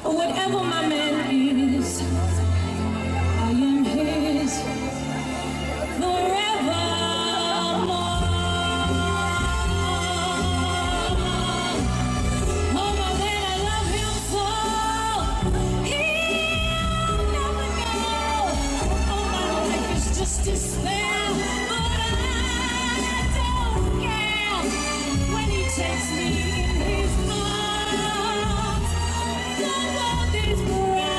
Whatever my man is, I am his forevermore. Oh, my man, I love him so. He'll never know. Oh, my life is just despair, but I don't care when he takes me in his arms. The world is bright.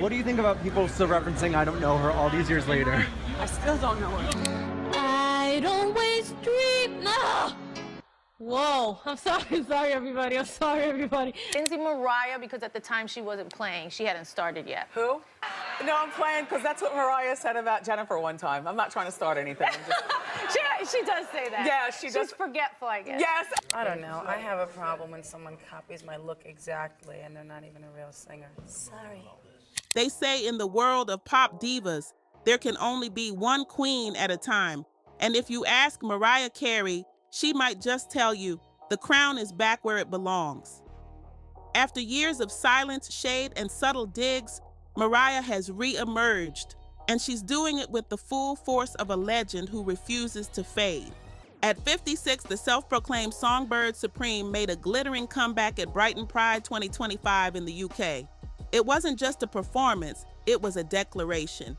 What do you think about people still referencing I Don't Know Her all these years later? I still don't know her. I don't waste dream. No. Whoa, I'm sorry everybody, Didn't see Mariah because at the time she wasn't playing. She hadn't started yet. Who? No, I'm playing because that's what Mariah said about Jennifer one time. I'm not trying to start anything. I'm just... She does say that. Yeah, she does. She's forgetful, I guess. Yes. I don't know. I have a problem when someone copies my look exactly and they're not even a real singer. Sorry. They say in the world of pop divas, there can only be one queen at a time. And if you ask Mariah Carey, she might just tell you, the crown is back where it belongs. After years of silence, shade, and subtle digs, Mariah has re-emerged, and she's doing it with the full force of a legend who refuses to fade. At 56, the self-proclaimed Songbird Supreme made a glittering comeback at Brighton Pride 2025 in the UK. It wasn't just a performance, it was a declaration.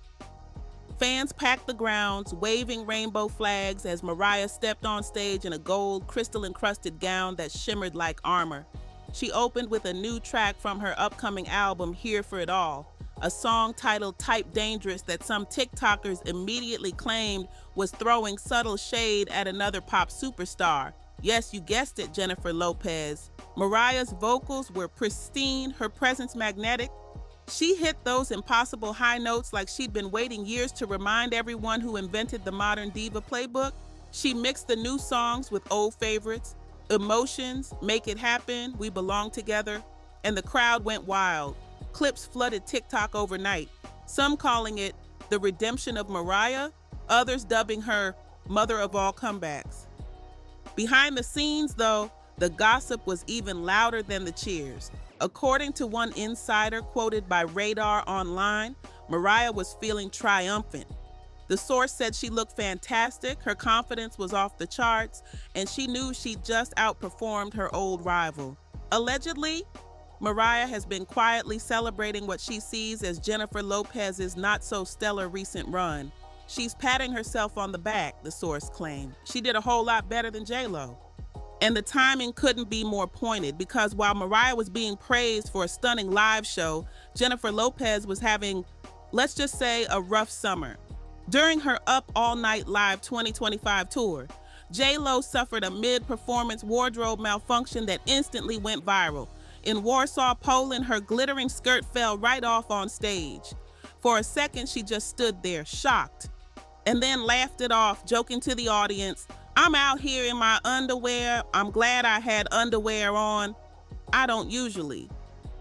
Fans packed the grounds, waving rainbow flags as Mariah stepped on stage in a gold, crystal-encrusted gown that shimmered like armor. She opened with a new track from her upcoming album, Here for It All, a song titled Type Dangerous that some TikTokers immediately claimed was throwing subtle shade at another pop superstar. Yes, you guessed it, Jennifer Lopez. Mariah's vocals were pristine, her presence magnetic. She hit those impossible high notes like she'd been waiting years to remind everyone who invented the modern diva playbook. She mixed the new songs with old favorites, Emotions, Make It Happen, We Belong Together, and the crowd went wild. Clips flooded TikTok overnight, some calling it the redemption of Mariah, others dubbing her mother of all comebacks. Behind the scenes, though, the gossip was even louder than the cheers. According to one insider quoted by Radar Online, Mariah was feeling triumphant. The source said she looked fantastic, her confidence was off the charts, and she knew she just outperformed her old rival. Allegedly, Mariah has been quietly celebrating what she sees as Jennifer Lopez's not-so-stellar recent run. She's patting herself on the back, the source claimed. She did a whole lot better than J.Lo. And the timing couldn't be more pointed because while Mariah was being praised for a stunning live show, Jennifer Lopez was having, let's just say, a rough summer. During her Up All Night Live 2025 tour, J.Lo suffered a mid-performance wardrobe malfunction that instantly went viral. In Warsaw, Poland, her glittering skirt fell right off on stage. For a second, she just stood there, shocked, and then laughed it off, joking to the audience, "I'm out here in my underwear. I'm glad I had underwear on. I don't usually."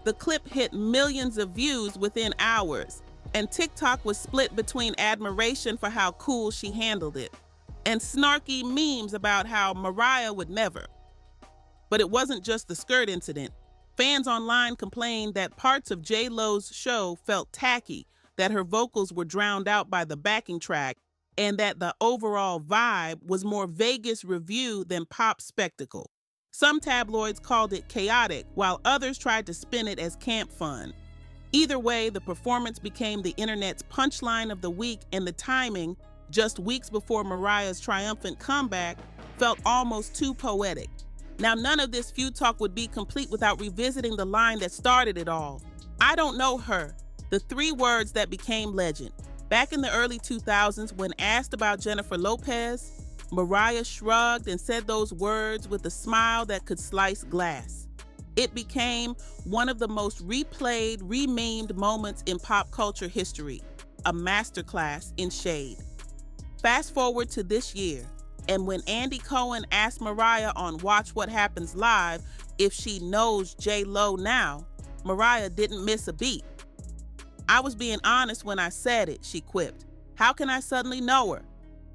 The clip hit millions of views within hours, and TikTok was split between admiration for how cool she handled it and snarky memes about how Mariah would never. But it wasn't just the skirt incident. Fans online complained that parts of J.Lo's show felt tacky, that her vocals were drowned out by the backing track, and that the overall vibe was more Vegas revue than pop spectacle. Some tabloids called it chaotic, while others tried to spin it as camp fun. Either way, the performance became the internet's punchline of the week, and the timing, just weeks before Mariah's triumphant comeback, felt almost too poetic. Now, none of this Feud talk would be complete without revisiting the line that started it all. I don't know her, the three words that became legend. Back in the early 2000s, when asked about Jennifer Lopez, Mariah shrugged and said those words with a smile that could slice glass. It became one of the most replayed, re-memed moments in pop culture history, a masterclass in shade. Fast forward to this year, and when Andy Cohen asked Mariah on Watch What Happens Live if she knows J.Lo now, Mariah didn't miss a beat. "I was being honest when I said it," she quipped. "How can I suddenly know her?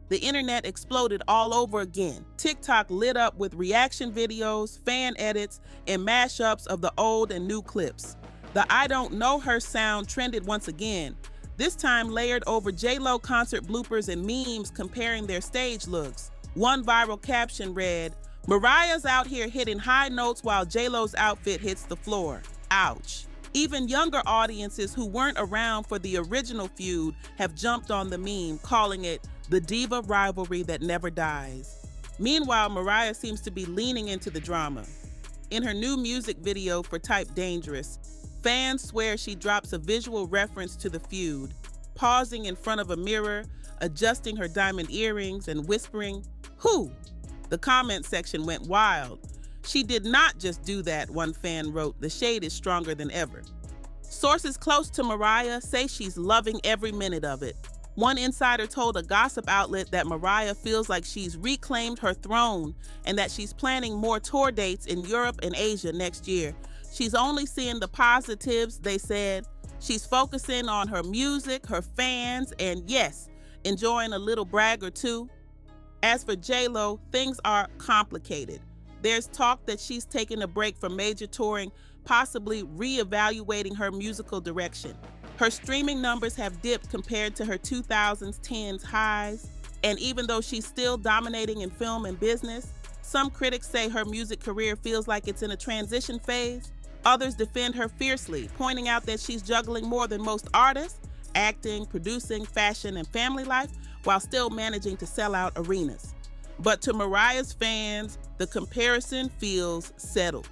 the internet exploded all over again. TikTok lit up with reaction videos, fan edits, and mashups of the old and new clips. The I Don't Know Her sound trended once again, this time layered over J.Lo concert bloopers and memes comparing their stage looks. One viral caption read, "Mariah's out here hitting high notes while J.Lo's outfit hits the floor. Ouch." Even younger audiences who weren't around for the original feud have jumped on the meme, calling it the diva rivalry that never dies. Meanwhile, Mariah seems to be leaning into the drama. In her new music video for Type Dangerous, fans swear she drops a visual reference to the feud, pausing in front of a mirror, adjusting her diamond earrings, and whispering, "Who?" The comment section went wild. "She did not just do that," one fan wrote. "The shade is stronger than ever." Sources close to Mariah say she's loving every minute of it. One insider told a gossip outlet that Mariah feels like she's reclaimed her throne and that she's planning more tour dates in Europe and Asia next year. She's only seeing the positives, they said. She's focusing on her music, her fans, and yes, enjoying a little brag or two. As for J.Lo, things are complicated. There's talk that she's taking a break from major touring, possibly reevaluating her musical direction. Her streaming numbers have dipped compared to her 2010s highs, and even though she's still dominating in film and business, some critics say her music career feels like it's in a transition phase. Others defend her fiercely, pointing out that she's juggling more than most artists, acting, producing, fashion, and family life, while still managing to sell out arenas. But to Mariah's fans, the comparison feels settled.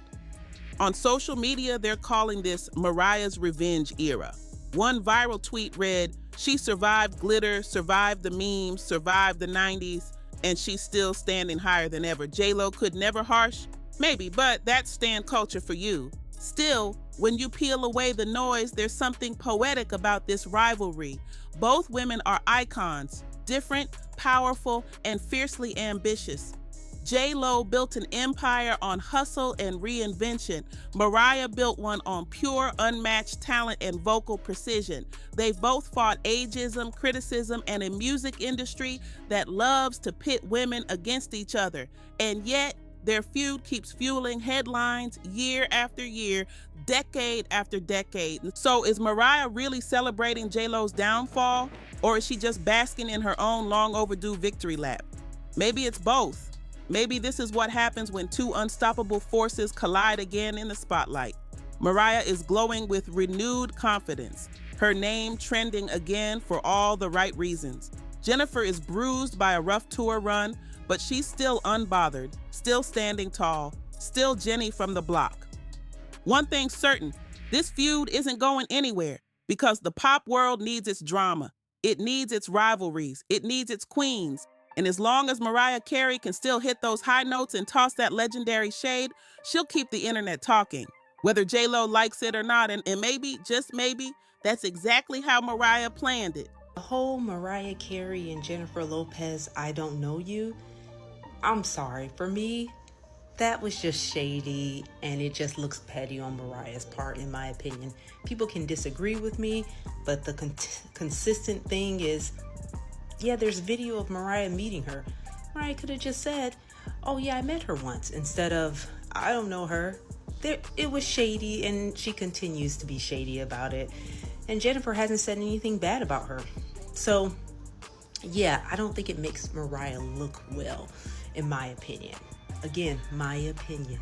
On social media, they're calling this Mariah's revenge era. One viral tweet read, "She survived glitter, survived the memes, survived the 90s, and she's still standing higher than ever. J.Lo could never harsh? Maybe, but that's stan culture for you." Still, when you peel away the noise, there's something poetic about this rivalry. Both women are icons, different, powerful, and fiercely ambitious. J.Lo built an empire on hustle and reinvention. Mariah built one on pure, unmatched talent and vocal precision. They've both fought ageism, criticism, and a music industry that loves to pit women against each other. And yet, their feud keeps fueling headlines year after year, decade after decade. So is Mariah really celebrating J.Lo's downfall, or is she just basking in her own long overdue victory lap? Maybe it's both. Maybe this is what happens when two unstoppable forces collide again in the spotlight. Mariah is glowing with renewed confidence, her name trending again for all the right reasons. Jennifer is bruised by a rough tour run, but she's still unbothered, still standing tall, still Jenny from the block. One thing's certain, this feud isn't going anywhere because the pop world needs its drama. It needs its rivalries. It needs its queens. And as long as Mariah Carey can still hit those high notes and toss that legendary shade, she'll keep the internet talking, whether J.Lo likes it or not. And maybe, just maybe, that's exactly how Mariah planned it. The whole Mariah Carey and Jennifer Lopez, I don't know you. I'm sorry, for me, that was just shady and it just looks petty on Mariah's part, in my opinion. People can disagree with me, but the consistent thing is, yeah, there's video of Mariah meeting her. Mariah could have just said, "Oh yeah, I met her once," instead of, "I don't know her." It was shady, and she continues to be shady about it. And Jennifer hasn't said anything bad about her. So yeah, I don't think it makes Mariah look well, in my opinion. Again, my opinion.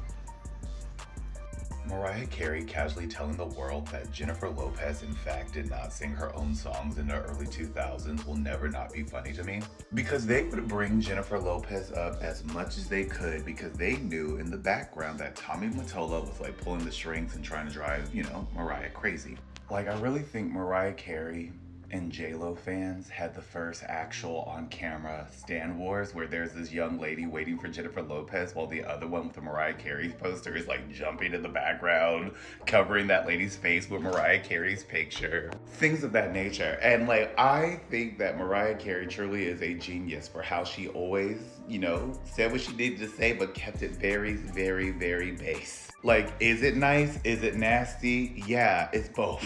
Mariah Carey casually telling the world that Jennifer Lopez in fact did not sing her own songs in the early 2000s will never not be funny to me. Because they would bring Jennifer Lopez up as much as they could because they knew in the background that Tommy Mottola was like pulling the strings and trying to drive, Mariah crazy. Like, I really think Mariah Carey and J.Lo fans had the first actual on-camera stan wars where there's this young lady waiting for Jennifer Lopez while the other one with the Mariah Carey poster is like jumping in the background, covering that lady's face with Mariah Carey's picture. Things of that nature. And I think that Mariah Carey truly is a genius for how she always, said what she needed to say but kept it very, very, very base. Is it nice? Is it nasty? Yeah, it's both.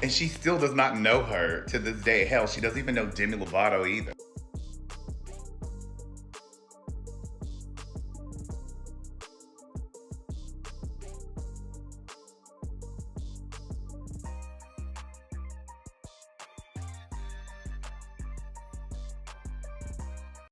And she still does not know her to this day. Hell, she doesn't even know Demi Lovato either.